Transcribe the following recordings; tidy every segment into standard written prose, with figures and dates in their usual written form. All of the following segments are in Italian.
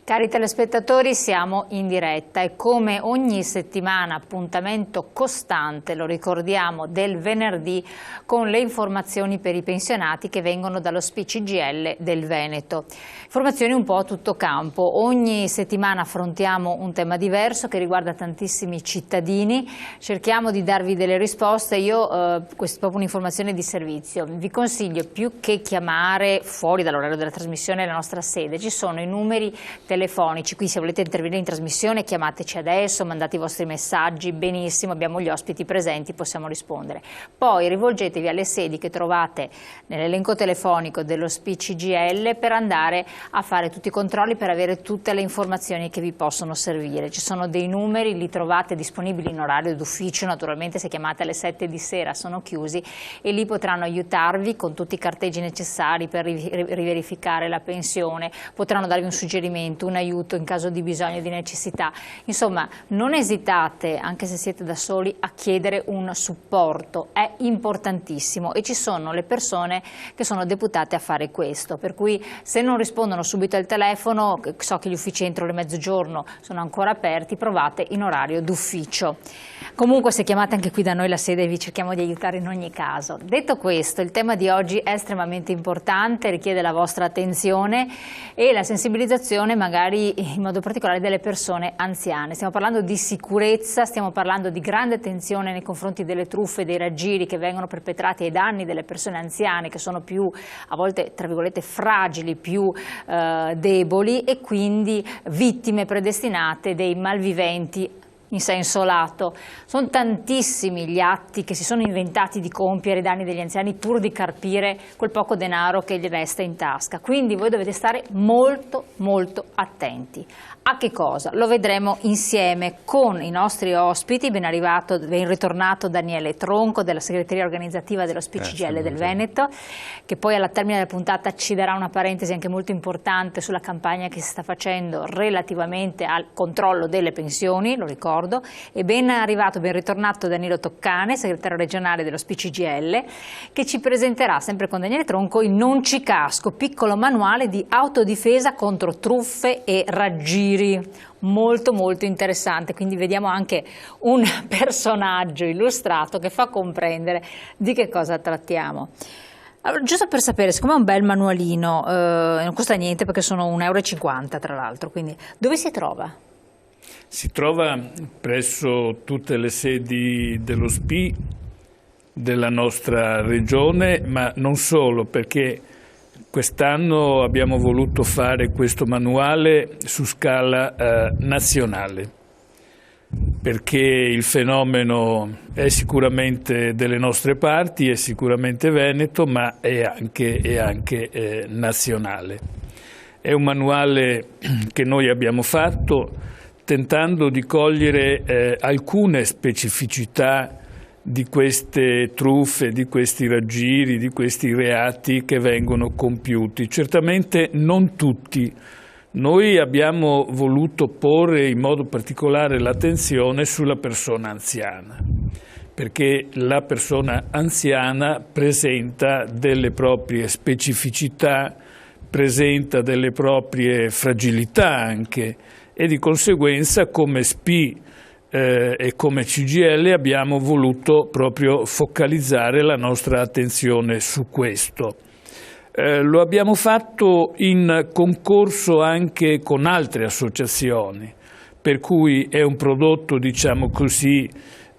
Cari telespettatori, siamo in diretta e come ogni settimana appuntamento costante, lo ricordiamo, del venerdì con le informazioni per i pensionati che vengono dallo SPI-CGIL del Veneto. Informazioni un po' a tutto campo, ogni settimana affrontiamo un tema diverso che riguarda tantissimi cittadini, cerchiamo di darvi delle risposte. Questa è proprio un'informazione di servizio, vi consiglio più che chiamare fuori dall'orario della trasmissione la nostra sede, ci sono i numeri telefonici, qui se volete intervenire in trasmissione chiamateci adesso, mandate i vostri messaggi, benissimo, abbiamo gli ospiti presenti, possiamo rispondere. Poi rivolgetevi alle sedi che trovate nell'elenco telefonico dello SPI-CGIL per andare a fare tutti i controlli, per avere tutte le informazioni che vi possono servire. Ci sono dei numeri, li trovate disponibili in orario d'ufficio, naturalmente se chiamate alle 7 di sera sono chiusi e lì potranno aiutarvi con tutti i carteggi necessari per riverificare la pensione, potranno darvi un suggerimento, un aiuto in caso di bisogno, di necessità. Insomma, non esitate, anche se siete da soli, a chiedere un supporto, è importantissimo e ci sono le persone che sono deputate a fare questo, per cui se non rispondono subito al telefono, so che gli uffici entro le mezzogiorno sono ancora aperti, provate in orario d'ufficio. Comunque se chiamate anche qui da noi la sede vi cerchiamo di aiutare in ogni caso. Detto questo, il tema di oggi è estremamente importante, richiede la vostra attenzione e la sensibilizzazione magari in modo particolare delle persone anziane. Stiamo parlando di sicurezza, stiamo parlando di grande attenzione nei confronti delle truffe, dei raggiri che vengono perpetrati ai danni delle persone anziane che sono più, a volte tra virgolette, fragili, più deboli e quindi vittime predestinate dei malviventi in senso lato. Sono tantissimi gli atti che si sono inventati di compiere i danni degli anziani pur di carpire quel poco denaro che gli resta in tasca. Quindi voi dovete stare molto attenti. A che cosa? Lo vedremo insieme con i nostri ospiti. Ben ritornato Daniele Tronco della segreteria organizzativa dello SPI-CGIL del Veneto, che poi alla termine della puntata ci darà una parentesi anche molto importante sulla campagna che si sta facendo relativamente al controllo delle pensioni, lo ricordo. E ben ritornato Danilo Toccane, segretario regionale dello SPI-CGIL, che ci presenterà, sempre con Daniele Tronco, il Non ci casco, piccolo manuale di autodifesa contro truffe e raggiri. Molto interessante, quindi vediamo anche un personaggio illustrato che fa comprendere di che cosa trattiamo. Allora, giusto per sapere, siccome è un bel manualino, non costa niente perché sono 1,50 € tra l'altro, quindi dove si trova? Si trova presso tutte le sedi dello SPI della nostra regione, ma non solo, perché quest'anno abbiamo voluto fare questo manuale su scala nazionale, perché il fenomeno è sicuramente delle nostre parti, è sicuramente veneto, ma è anche nazionale. È un manuale che noi abbiamo fatto tentando di cogliere alcune specificità di queste truffe, di questi raggiri, di questi reati che vengono compiuti. Certamente non tutti. Noi abbiamo voluto porre in modo particolare l'attenzione sulla persona anziana, perché la persona anziana presenta delle proprie specificità, presenta delle proprie fragilità anche, e di conseguenza come SPI e come CGIL abbiamo voluto proprio focalizzare la nostra attenzione su questo. Lo abbiamo fatto in concorso anche con altre associazioni, per cui è un prodotto, diciamo così,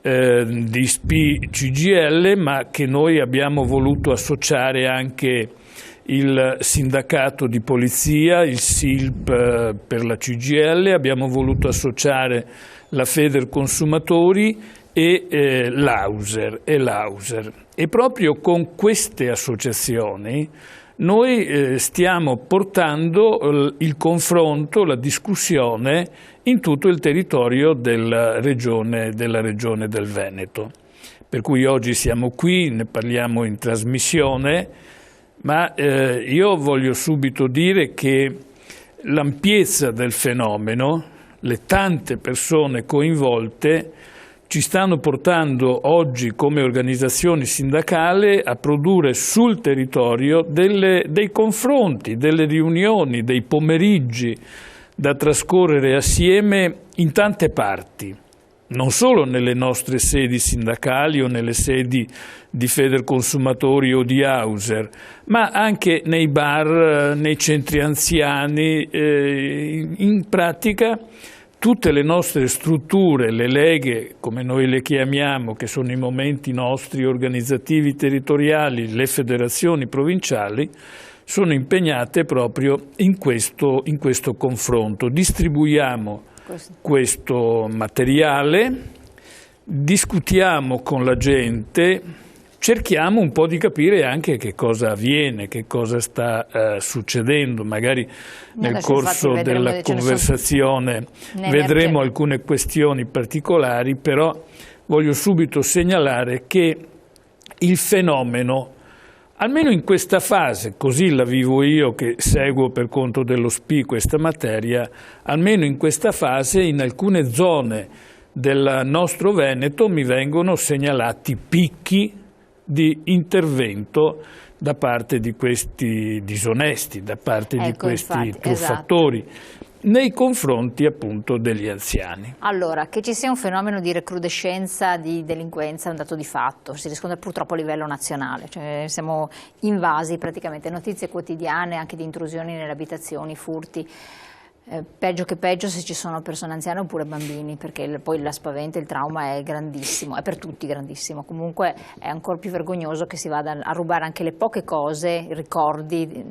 di SPI CGIL, ma che noi abbiamo voluto associare anche il sindacato di polizia, il SILP per la CGIL, abbiamo voluto associare la Federconsumatori e l'Auser. E proprio con queste associazioni noi stiamo portando il confronto, la discussione in tutto il territorio della regione del Veneto. Per cui oggi siamo qui, ne parliamo in trasmissione, ma io voglio subito dire che l'ampiezza del fenomeno, le tante persone coinvolte, ci stanno portando oggi come organizzazioni sindacali a produrre sul territorio dei confronti, delle riunioni, dei pomeriggi, da trascorrere assieme in tante parti, non solo nelle nostre sedi sindacali o nelle sedi di Federconsumatori o di Hauser, ma anche nei bar, nei centri anziani, in pratica tutte le nostre strutture, le leghe, come noi le chiamiamo, che sono i momenti nostri organizzativi territoriali, le federazioni provinciali, sono impegnate proprio in questo confronto. Distribuiamo questo materiale, discutiamo con la gente, cerchiamo un po' di capire anche che cosa avviene, che cosa sta succedendo. Magari nel corso della conversazione vedremo alcune questioni particolari, però voglio subito segnalare che il fenomeno, almeno in questa fase, così la vivo io che seguo per conto dello SPI questa materia, almeno in questa fase in alcune zone del nostro Veneto mi vengono segnalati picchi di intervento da parte di questi disonesti, da parte di questi truffatori. Esatto. Nei confronti appunto degli anziani. Allora, che ci sia un fenomeno di recrudescenza di delinquenza è un dato di fatto, si riscontra purtroppo a livello nazionale, cioè siamo invasi praticamente, notizie quotidiane anche di intrusioni nelle abitazioni, furti. Peggio che peggio se ci sono persone anziane oppure bambini, perché poi la spaventa, il trauma è grandissimo, è per tutti grandissimo. Comunque è ancora più vergognoso che si vada a rubare anche le poche cose, ricordi,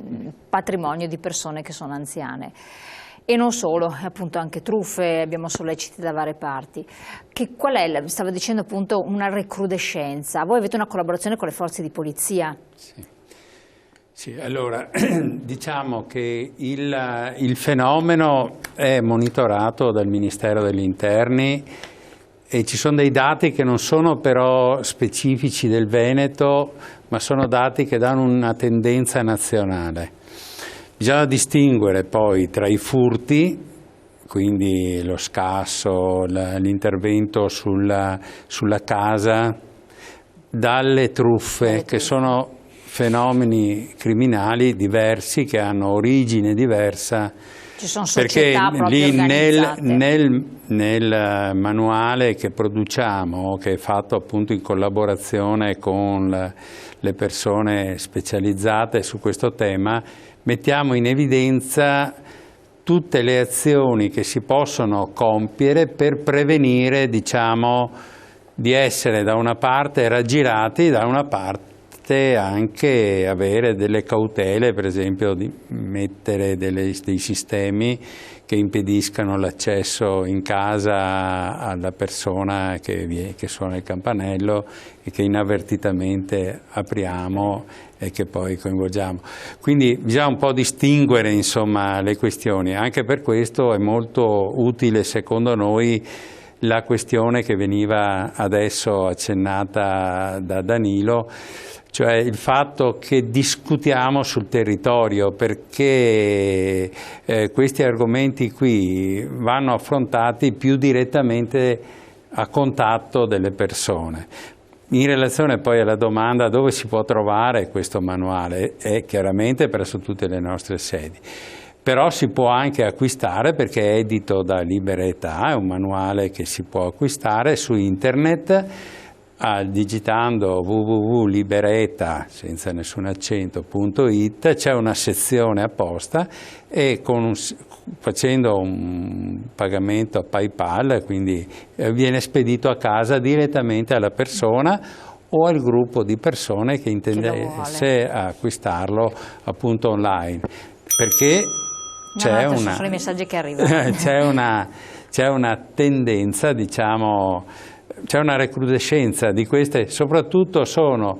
patrimonio di persone che sono anziane. E non solo, appunto anche truffe, abbiamo solleciti da varie parti. Qual è, stavo dicendo appunto, una recrudescenza? Voi avete una collaborazione con le forze di polizia? Sì, allora diciamo che il fenomeno è monitorato dal Ministero degli Interni e ci sono dei dati che non sono però specifici del Veneto, ma sono dati che danno una tendenza nazionale. Bisogna distinguere poi tra i furti, quindi lo scasso, l'intervento sulla casa, dalle truffe, che sono fenomeni criminali diversi che hanno origine diversa. Ci sono società proprio organizzate. Nel manuale che produciamo, che è fatto appunto in collaborazione con le persone specializzate su questo tema, mettiamo in evidenza tutte le azioni che si possono compiere per prevenire, diciamo, di essere da una parte raggirati, da una parte anche avere delle cautele, per esempio di mettere dei sistemi che impediscano l'accesso in casa alla persona che suona il campanello e che inavvertitamente apriamo e che poi coinvolgiamo. Quindi bisogna un po' distinguere, insomma, le questioni. Anche per questo è molto utile, secondo noi, la questione che veniva adesso accennata da Danilo, cioè il fatto che discutiamo sul territorio, perché questi argomenti qui vanno affrontati più direttamente a contatto delle persone. In relazione poi alla domanda dove si può trovare questo manuale, è chiaramente presso tutte le nostre sedi. Però si può anche acquistare perché è edito da Libera Età, è un manuale che si può acquistare su internet, digitando www.liberaeta senza nessun accento.it, c'è una sezione apposta e facendo un pagamento a PayPal, quindi viene spedito a casa direttamente alla persona o al gruppo di persone che intendesse acquistarlo appunto online, perché c'è sono i messaggi che arrivano. c'è una tendenza, diciamo, c'è una recrudescenza di queste, soprattutto sono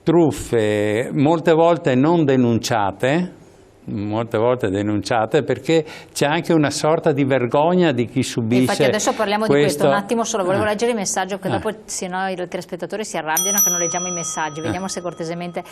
truffe molte volte non denunciate, perché c'è anche una sorta di vergogna di chi subisce. Infatti adesso parliamo di questo, un attimo solo, volevo leggere il messaggio che dopo sennò i telespettatori si arrabbiano che non leggiamo i messaggi, vediamo se cortesemente.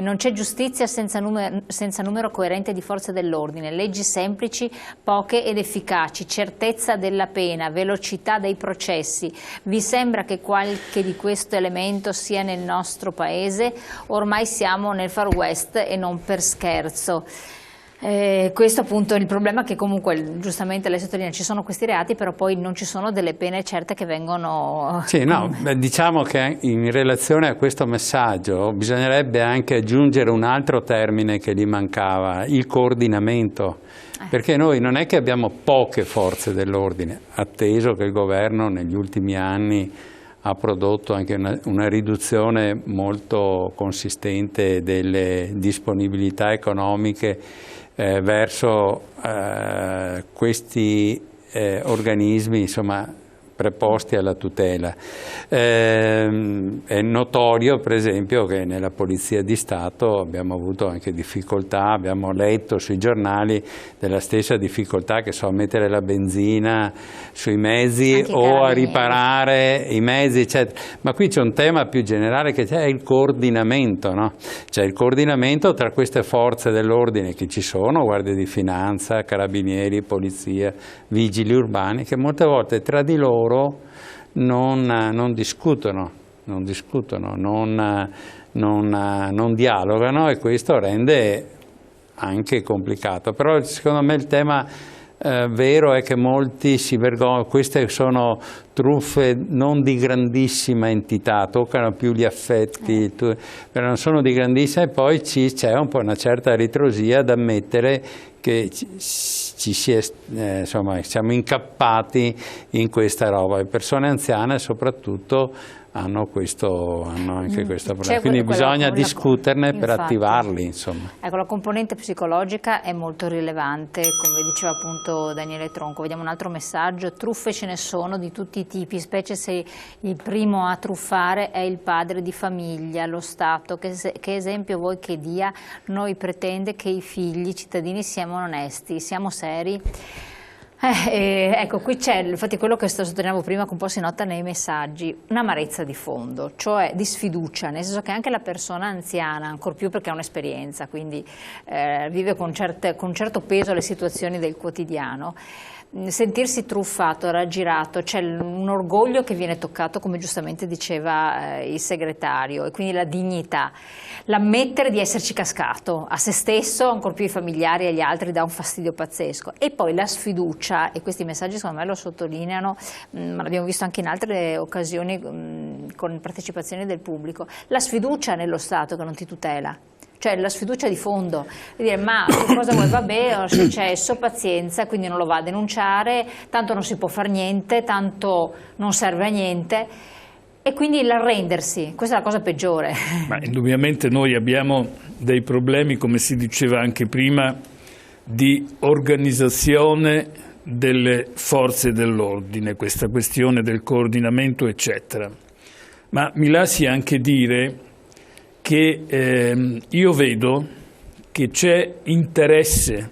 Non c'è giustizia senza numero coerente di forze dell'ordine, leggi semplici, poche ed efficaci, certezza della pena, velocità dei processi. Vi sembra che qualche di questo elemento sia nel nostro paese? Ormai siamo nel Far West e non per scherzo. Questo appunto è il problema, che comunque giustamente lei sottolinea, ci sono questi reati, però poi non ci sono delle pene certe che vengono... Sì, no, diciamo che in relazione a questo messaggio bisognerebbe anche aggiungere un altro termine che gli mancava, il coordinamento, perché noi non è che abbiamo poche forze dell'ordine, atteso che il governo negli ultimi anni ha prodotto anche una riduzione molto consistente delle disponibilità economiche verso questi organismi, insomma, preposti alla tutela. È notorio per esempio che nella Polizia di Stato abbiamo avuto anche difficoltà, abbiamo letto sui giornali della stessa difficoltà che so a mettere la benzina sui mezzi o a riparare i mezzi, eccetera. Ma qui c'è un tema più generale che è il coordinamento, no? C'è il coordinamento tra queste forze dell'ordine che ci sono, Guardia di Finanza, Carabinieri, Polizia, Vigili urbani, che molte volte tra di loro non discutono, non dialogano, e questo rende anche complicato. Però secondo me il tema vero è che molti si vergognano, queste sono truffe non di grandissima entità, toccano più gli affetti, però non sono di grandissima, e poi c'è un po' una certa ritrosia ad ammettere che insomma, siamo incappati in questa roba. Le persone anziane soprattutto hanno anche questo problema, quindi bisogna discuterne per attivarli, insomma. Ecco, la componente psicologica è molto rilevante, come diceva appunto Daniele Tronco. Vediamo un altro messaggio: truffe ce ne sono di tutti i tipi, specie se il primo a truffare è il padre di famiglia, lo Stato. Che esempio vuoi che dia? Noi pretende che i figli cittadini siano onesti, siamo seri. Ecco, qui c'è infatti quello che sottolineavo prima, che un po' si nota nei messaggi, un'amarezza di fondo, cioè di sfiducia, nel senso che anche la persona anziana, ancor più perché ha un'esperienza, quindi vive con certo peso le situazioni del quotidiano, sentirsi truffato, raggirato, c'è un orgoglio che viene toccato, come giustamente diceva il segretario, e quindi la dignità, l'ammettere di esserci cascato a se stesso, ancor più ai familiari e agli altri, dà un fastidio pazzesco. E poi la sfiducia, e questi messaggi secondo me lo sottolineano, ma l'abbiamo visto anche in altre occasioni con partecipazioni del pubblico, la sfiducia nello Stato che non ti tutela. Cioè la sfiducia di fondo, di dire ma cosa vuoi, vabbè, ho successo, pazienza, quindi non lo va a denunciare, tanto non si può fare niente, tanto non serve a niente, e quindi l'arrendersi, questa è la cosa peggiore. Ma indubbiamente noi abbiamo dei problemi, come si diceva anche prima, di organizzazione delle forze dell'ordine, questa questione del coordinamento eccetera, ma mi lasci anche dire che io vedo che c'è interesse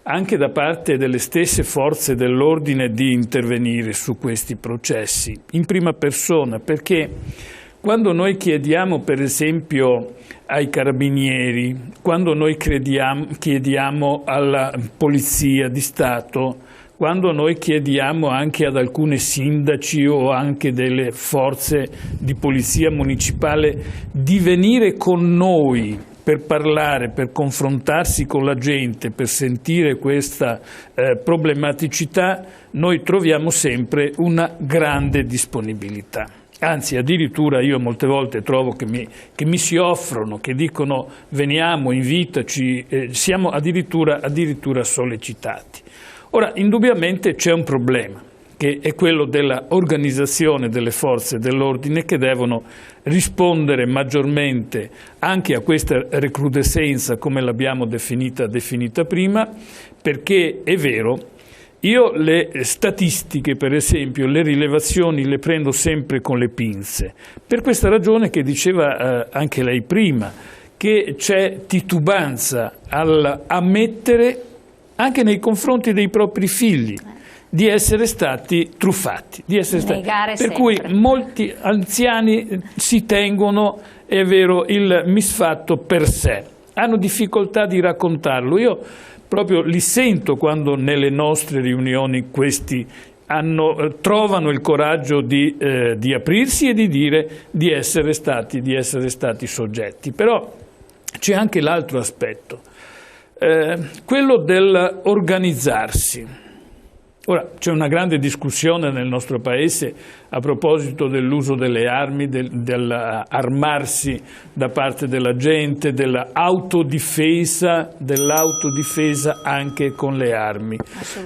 anche da parte delle stesse forze dell'ordine di intervenire su questi processi in prima persona, perché quando noi chiediamo per esempio ai carabinieri, quando noi chiediamo alla Polizia di Stato, quando noi chiediamo anche ad alcuni sindaci o anche delle forze di polizia municipale di venire con noi per parlare, per confrontarsi con la gente, per sentire questa problematicità, noi troviamo sempre una grande disponibilità. Anzi, addirittura io molte volte trovo che mi si offrono, che dicono veniamo, invitaci, siamo addirittura sollecitati. Ora, indubbiamente c'è un problema, che è quello della organizzazione delle forze dell'ordine, che devono rispondere maggiormente anche a questa recrudescenza, come l'abbiamo definita prima, perché è vero, io le statistiche, per esempio, le rilevazioni le prendo sempre con le pinze, per questa ragione che diceva anche lei prima, che c'è titubanza all'ammettere anche nei confronti dei propri figli di essere stati truffati, per cui molti anziani si tengono, è vero, il misfatto per sé, hanno difficoltà di raccontarlo. Io proprio li sento quando nelle nostre riunioni questi trovano il coraggio di aprirsi e di dire di essere stati soggetti. Però c'è anche l'altro aspetto. quello dell'organizzarsi. Ora, c'è una grande discussione nel nostro Paese a proposito dell'uso delle armi, dell'armarsi da parte della gente, dell'autodifesa anche con le armi.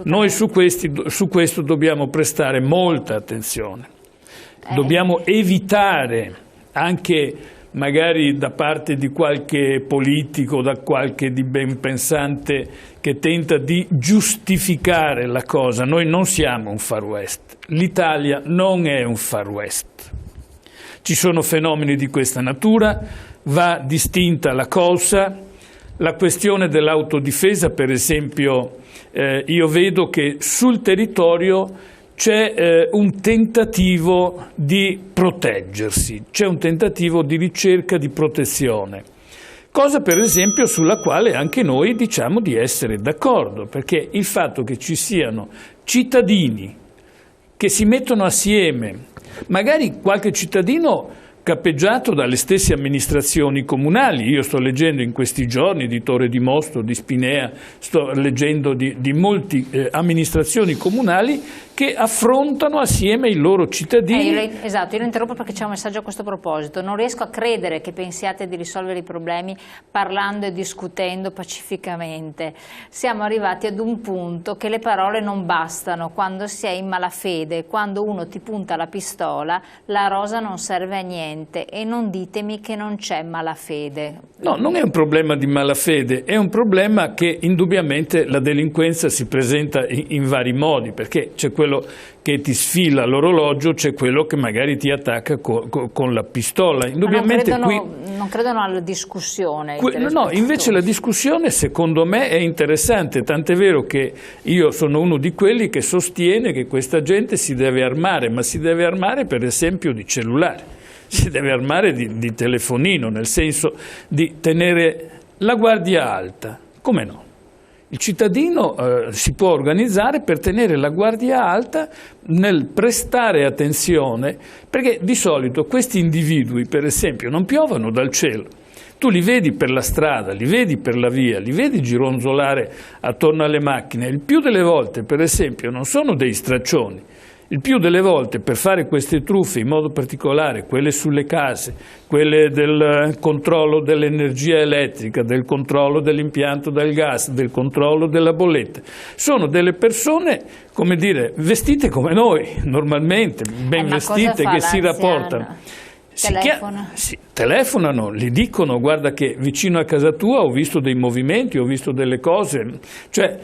Noi su questo dobbiamo prestare molta attenzione. Dobbiamo evitare anche magari da parte di qualche politico, da qualche di ben pensante che tenta di giustificare la cosa. Noi non siamo un Far West, l'Italia non è un Far West. Ci sono fenomeni di questa natura, va distinta la cosa. La questione dell'autodifesa, per esempio, io vedo che sul territorio c'è un tentativo di proteggersi, c'è un tentativo di ricerca di protezione, cosa per esempio sulla quale anche noi diciamo di essere d'accordo, perché il fatto che ci siano cittadini che si mettono assieme, magari qualche cittadino cappeggiato dalle stesse amministrazioni comunali. Io sto leggendo in questi giorni di Torre di Mosto, di Spinea, sto leggendo di molte amministrazioni comunali che affrontano assieme i loro cittadini. Esatto, io lo interrompo perché c'è un messaggio a questo proposito. Non riesco a credere che pensiate di risolvere i problemi parlando e discutendo pacificamente. Siamo arrivati ad un punto che le parole non bastano quando si è in malafede, quando uno ti punta la pistola, la rosa non serve a niente, e non ditemi che non c'è malafede. No, non è un problema di malafede, è un problema che indubbiamente la delinquenza si presenta in vari modi, perché c'è quello che ti sfila l'orologio, c'è quello che magari ti attacca con la pistola. Indubbiamente non credono alla discussione. No, invece la discussione secondo me è interessante, tant'è vero che io sono uno di quelli che sostiene che questa gente si deve armare, ma si deve armare per esempio di cellulare, si deve armare di telefonino, nel senso di tenere la guardia alta. Come no? Il cittadino si può organizzare per tenere la guardia alta nel prestare attenzione, perché di solito questi individui, per esempio, non piovono dal cielo. Tu li vedi per la strada, li vedi per la via, li vedi gironzolare attorno alle macchine. Il più delle volte, per esempio, non sono dei straccioni. Il più delle volte per fare queste truffe, in modo particolare quelle sulle case, quelle del controllo dell'energia elettrica, del controllo dell'impianto del gas, del controllo della bolletta, sono delle persone, come dire, vestite come noi, normalmente, ben vestite, che si rapportano. Telefonano, gli dicono: guarda che vicino a casa tua ho visto dei movimenti, ho visto delle cose, cioè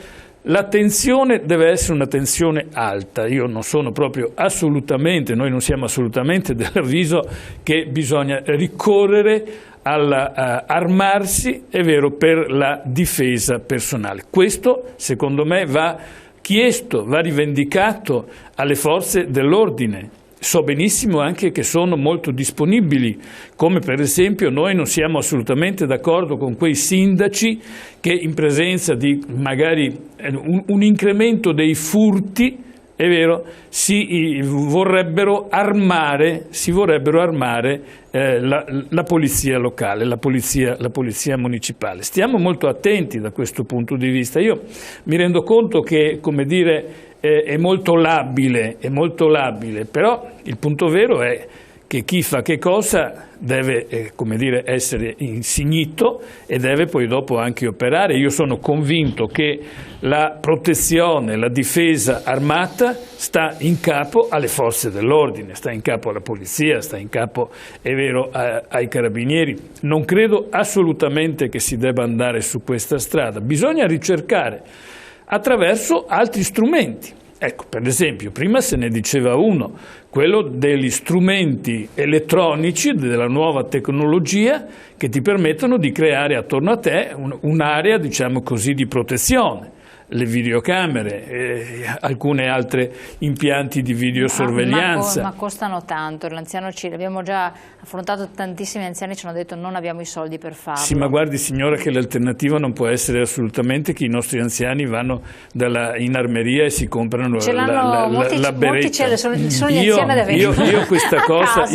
l'attenzione deve essere un'attenzione alta. Io non sono proprio assolutamente, noi non siamo assolutamente dell'avviso che bisogna ricorrere all'armarsi, è vero, per la difesa personale. Questo secondo me va chiesto, va rivendicato alle forze dell'ordine. So benissimo anche che sono molto disponibili, come per esempio noi non siamo assolutamente d'accordo con quei sindaci che in presenza di magari un incremento dei furti, è vero, si vorrebbero armare la polizia locale, la polizia municipale. Stiamo molto attenti da questo punto di vista. Io mi rendo conto che, come dire, è molto labile, però il punto vero è che chi fa che cosa deve, come dire, essere insignito e deve poi dopo anche operare. Io sono convinto che la protezione, la difesa armata sta in capo alle forze dell'ordine, sta in capo alla polizia, sta in capo, è vero, ai carabinieri. Non credo assolutamente che si debba andare su questa strada, bisogna ricercare attraverso altri strumenti. Ecco, per esempio, prima se ne diceva uno, quello degli strumenti elettronici, della nuova tecnologia che ti permettono di creare attorno a te un'area, diciamo così, di protezione. Le videocamere, alcune altre impianti di videosorveglianza. Ma costano tanto, l'anziano abbiamo già affrontato, tantissimi anziani ci hanno detto non abbiamo i soldi per farlo. Sì, ma guardi signora che l'alternativa non può essere assolutamente che i nostri anziani vanno in armeria e si comprano la beretta. Sono gli anziani da io questa cosa,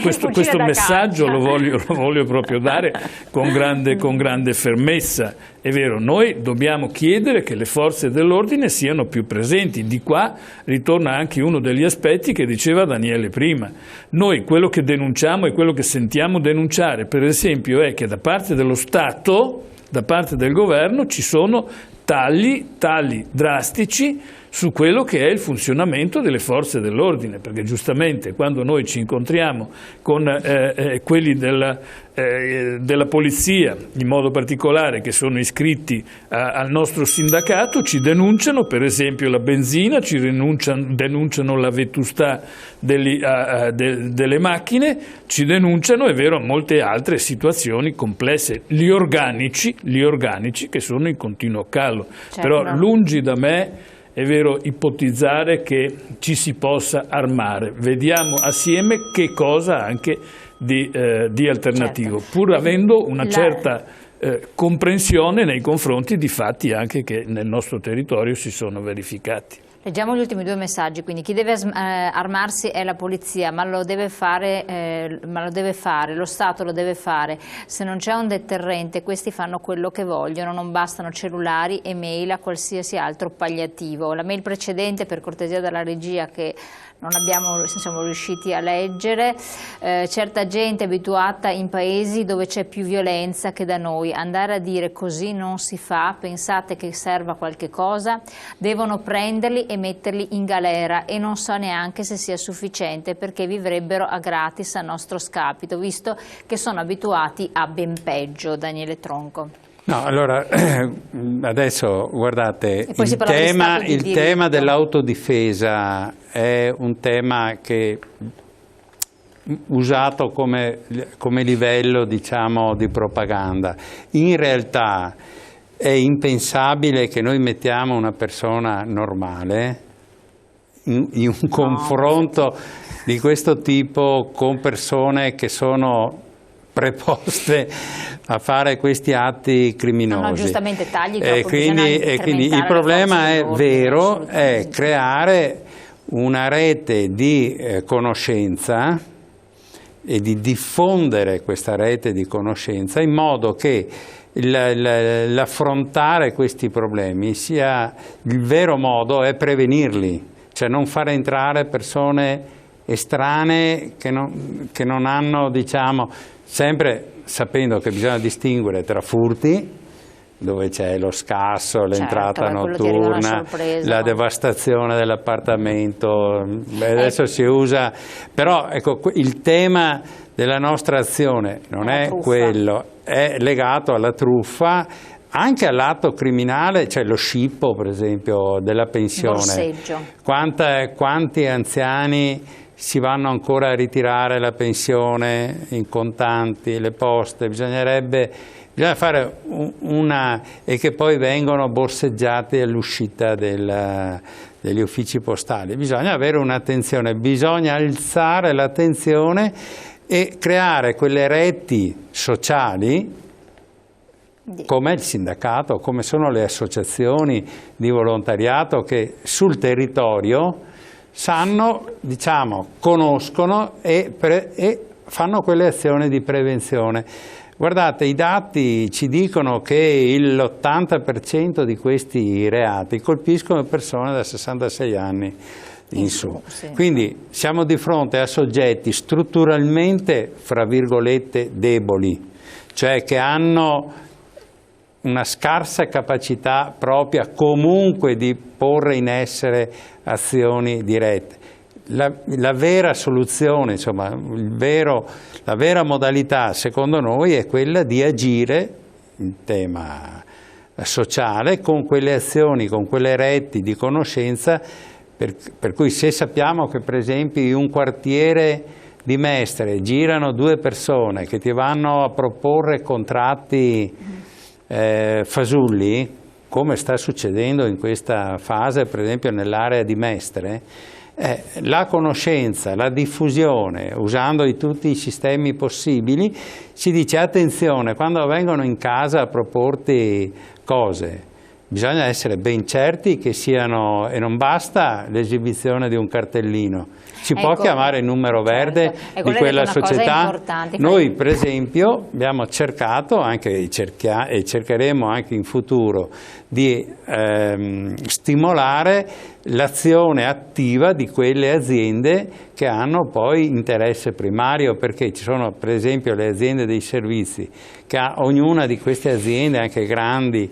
questo messaggio lo voglio proprio dare con grande fermezza. È vero, noi dobbiamo chiedere che le forze dell'ordine siano più presenti. Di qua ritorna anche uno degli aspetti che diceva Daniele prima. Noi quello che denunciamo e quello che sentiamo denunciare, per esempio, è che da parte dello Stato, da parte del governo, ci sono tagli drastici su quello che è il funzionamento delle forze dell'ordine, perché giustamente quando noi ci incontriamo con quelli della polizia, in modo particolare, che sono iscritti al nostro sindacato, ci denunciano per esempio la benzina, ci denunciano la vetustà delle macchine, ci denunciano, è vero, molte altre situazioni complesse, gli organici che sono in continuo calo. Certo. Però lungi da me, è vero, ipotizzare che ci si possa armare. Vediamo assieme che cosa anche di alternativo, certo, pur avendo una certa comprensione nei confronti di fatti anche che nel nostro territorio si sono verificati. Leggiamo gli ultimi 2 messaggi, quindi chi deve armarsi è la polizia, ma lo deve fare, lo Stato lo deve fare. Se non c'è un deterrente, questi fanno quello che vogliono, non bastano cellulari e mail a qualsiasi altro palliativo. La mail precedente, per cortesia dalla regia, che non siamo riusciti a leggere, certa gente abituata in paesi dove c'è più violenza che da noi, andare a dire così non si fa, pensate che serva qualche cosa, devono prenderli e metterli in galera e non so neanche se sia sufficiente, perché vivrebbero a gratis a nostro scapito, visto che sono abituati a ben peggio. Daniele Tronco. No, allora, adesso guardate, il diritto. tema dell'autodifesa è un tema che usato come livello, diciamo, di propaganda. In realtà è impensabile che noi mettiamo una persona normale in un confronto di questo tipo con persone che sono preposte a fare questi atti criminosi. No, giustamente tagli quindi il problema è vero, è creare una rete di conoscenza e di diffondere questa rete di conoscenza in modo che l'affrontare questi problemi sia il vero modo è prevenirli, cioè non far entrare persone estranee che non hanno, diciamo, sempre sapendo che bisogna distinguere tra furti, dove c'è lo scasso, l'entrata notturna, la devastazione dell'appartamento, adesso si usa, però ecco, il tema della nostra azione non è quello, è legato alla truffa, anche all'atto criminale, cioè lo scippo per esempio della pensione. Quanti anziani si vanno ancora a ritirare la pensione in contanti, le poste, bisogna fare e che poi vengono borseggiati all'uscita degli uffici postali. Bisogna avere un'attenzione, bisogna alzare l'attenzione e creare quelle reti sociali come il sindacato, come sono le associazioni di volontariato che sul territorio sanno, diciamo, conoscono e fanno quelle azioni di prevenzione. Guardate, i dati ci dicono che l'80% di questi reati colpiscono persone da 66 anni in su. Sì. Quindi siamo di fronte a soggetti strutturalmente, fra virgolette, deboli, cioè che hanno una scarsa capacità propria comunque di porre in essere azioni dirette. La vera soluzione, insomma, la vera modalità secondo noi è quella di agire in tema sociale con quelle azioni, con quelle reti di conoscenza per cui se sappiamo che per esempio in un quartiere di Mestre girano 2 persone che ti vanno a proporre contratti fasulli, come sta succedendo in questa fase per esempio nell'area di Mestre, la conoscenza, la diffusione, usando tutti i sistemi possibili, ci dice attenzione, quando vengono in casa a proporti cose, bisogna essere ben certi che siano, e non basta l'esibizione di un cartellino, si può chiamare il numero verde di quella società. Noi per esempio abbiamo cercato anche e cercheremo anche in futuro di stimolare l'azione attiva di quelle aziende che hanno poi interesse primario, perché ci sono per esempio le aziende dei servizi, che ognuna di queste aziende, anche grandi,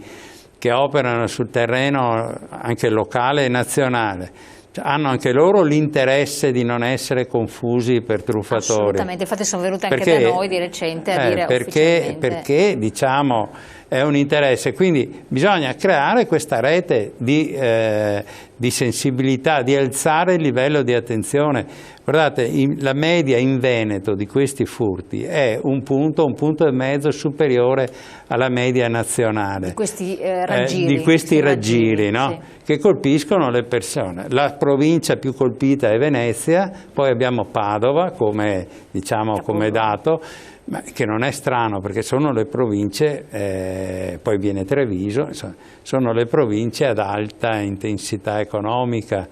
che operano sul terreno anche locale e nazionale, hanno anche loro l'interesse di non essere confusi per truffatori. Assolutamente, infatti sono venute anche da noi di recente a dire ufficialmente. Perché diciamo è un interesse, quindi bisogna creare questa rete di sensibilità, di alzare il livello di attenzione. Guardate, la media in Veneto di questi furti è un punto e mezzo superiore alla media nazionale. Di questi raggiri, no? Sì. Che colpiscono le persone. La provincia più colpita è Venezia, poi abbiamo Padova come, diciamo, come dato, ma che non è strano perché sono le province, poi viene Treviso, insomma, sono le province ad alta intensità economica.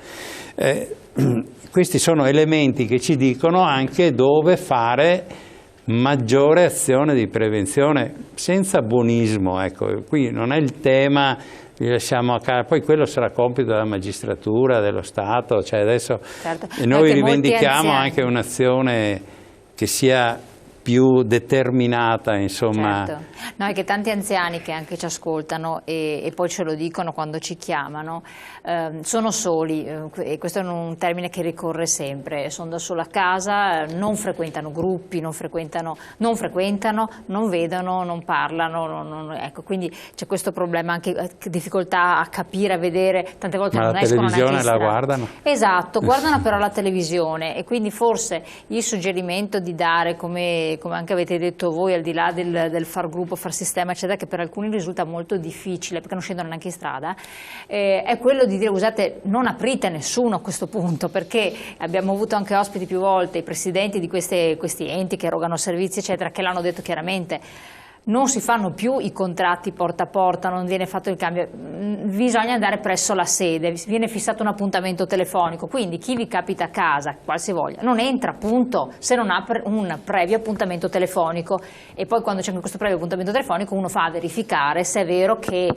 Questi sono elementi che ci dicono anche dove fare maggiore azione di prevenzione, senza buonismo. Ecco, qui non è il tema, li lasciamo a casa, poi quello sarà compito della magistratura, dello Stato, cioè adesso noi rivendichiamo anche un'azione che sia più determinata, insomma. Certo. No, è che tanti anziani che anche ci ascoltano e poi ce lo dicono quando ci chiamano, sono soli, e questo è un termine che ricorre sempre, sono da sola a casa, non frequentano gruppi, non frequentano, non vedono, non parlano, ecco, quindi c'è questo problema, anche difficoltà a capire, a vedere, tante volte non escono neanche in strada. Ma la televisione la guardano? Esatto, guardano però la televisione, e quindi forse il suggerimento di dare, come anche avete detto voi, al di là del far gruppo, far sistema eccetera, che per alcuni risulta molto difficile perché non scendono neanche in strada, è quello di dire: scusate, non aprite nessuno a questo punto, perché abbiamo avuto anche ospiti più volte, i presidenti di questi enti che erogano servizi eccetera, che l'hanno detto chiaramente. Non si fanno più i contratti porta a porta, non viene fatto il cambio, bisogna andare presso la sede, viene fissato un appuntamento telefonico, quindi chi vi capita a casa, qualsivoglia, non entra appunto se non ha un previo appuntamento telefonico, e poi quando c'è questo previo appuntamento telefonico uno fa a verificare se è vero che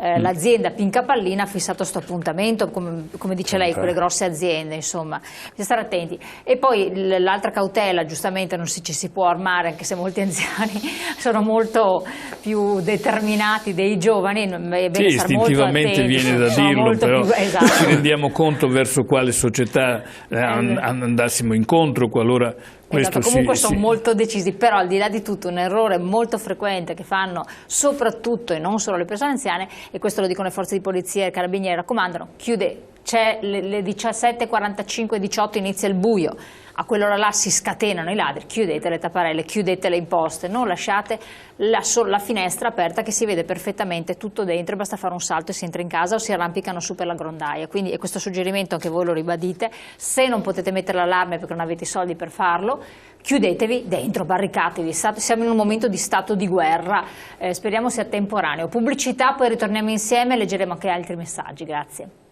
l'azienda Pinca Pallina ha fissato questo appuntamento, come dice lei, quelle grosse aziende, insomma, bisogna stare attenti. E poi l'altra cautela, giustamente non ci si può armare, anche se molti anziani sono molto più determinati dei giovani, è bene stare molto attenti. Sì, istintivamente viene da dirlo, però esatto. Ci rendiamo conto verso quale società andassimo incontro qualora questo comunque sono molto decisi, però al di là di tutto un errore molto frequente che fanno soprattutto e non solo le persone anziane, e questo lo dicono le forze di polizia e i carabinieri, raccomandano: chiude, c'è le 17:45-18 inizia il buio, a quell'ora là si scatenano i ladri, chiudete le tapparelle, chiudete le imposte, non lasciate la finestra aperta che si vede perfettamente tutto dentro, basta fare un salto e si entra in casa o si arrampicano su per la grondaia. Quindi è questo suggerimento, anche voi lo ribadite: se non potete mettere l'allarme perché non avete i soldi per farlo, chiudetevi dentro, barricatevi, siamo in un momento di stato di guerra, speriamo sia temporaneo. Pubblicità, poi ritorniamo insieme e leggeremo anche altri messaggi. Grazie.